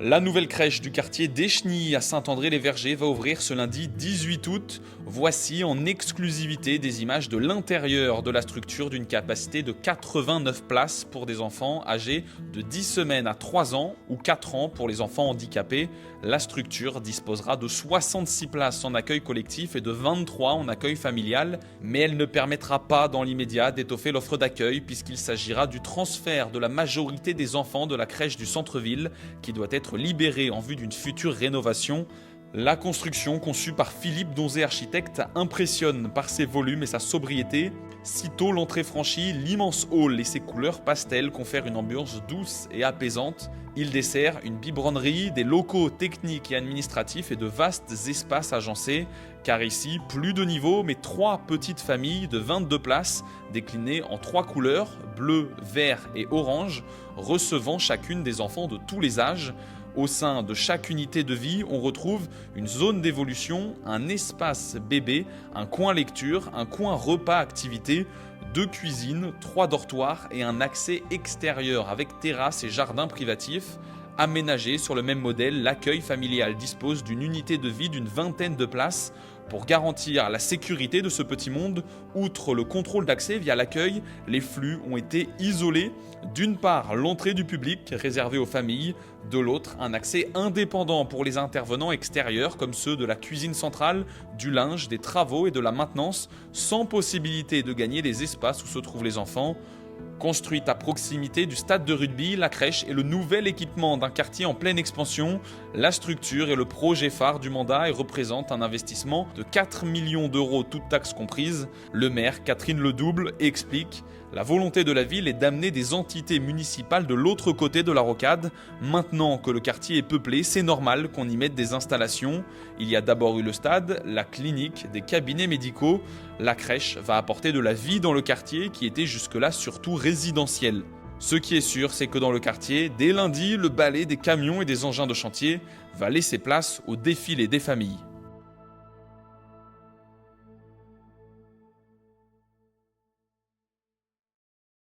La nouvelle crèche du quartier d'Échenilly à Saint-André-les-Vergers va ouvrir ce lundi 18 août. Voici en exclusivité des images de l'intérieur de la structure d'une capacité de 89 places pour des enfants âgés de 10 semaines à 3 ans ou 4 ans pour les enfants handicapés. La structure disposera de 66 places en accueil collectif et de 23 en accueil familial, mais elle ne permettra pas dans l'immédiat d'étoffer l'offre d'accueil puisqu'il s'agira du transfert de la majorité des enfants de la crèche du centre-ville qui doit être libérée en vue d'une future rénovation. La construction, conçue par Philippe Donzé architecte, impressionne par ses volumes et sa sobriété. Sitôt l'entrée franchie, l'immense hall et ses couleurs pastel confèrent une ambiance douce et apaisante. Il dessert une biberonnerie, des locaux techniques et administratifs et de vastes espaces agencés. Car ici, plus de niveaux, mais 3 petites familles de 22 places, déclinées en 3 couleurs, bleu, vert et orange, recevant chacune des enfants de tous les âges. Au sein de chaque unité de vie, on retrouve une zone d'évolution, un espace bébé, un coin lecture, un coin repas activité, 2 cuisines, 3 dortoirs et un accès extérieur avec terrasse et jardin privatif. Aménagé sur le même modèle, l'accueil familial dispose d'une unité de vie d'une vingtaine de places. Pour garantir la sécurité de ce petit monde, outre le contrôle d'accès via l'accueil, les flux ont été isolés. D'une part, l'entrée du public réservée aux familles, de l'autre, un accès indépendant pour les intervenants extérieurs comme ceux de la cuisine centrale, du linge, des travaux et de la maintenance, sans possibilité de gagner les espaces où se trouvent les enfants. Construite à proximité du stade de rugby, la crèche est le nouvel équipement d'un quartier en pleine expansion. La structure est le projet phare du mandat et représente un investissement de 4 millions d'euros, toutes taxes comprises. Le maire, Catherine Ledouble, explique « La volonté de la ville est d'amener des entités municipales de l'autre côté de la rocade. Maintenant que le quartier est peuplé, c'est normal qu'on y mette des installations. Il y a d'abord eu le stade, la clinique, des cabinets médicaux. La crèche va apporter de la vie dans le quartier qui était jusque-là surtout résidentiel. Ce qui est sûr, c'est que dans le quartier, dès lundi, le balai des camions et des engins de chantier va laisser place au défilé des familles.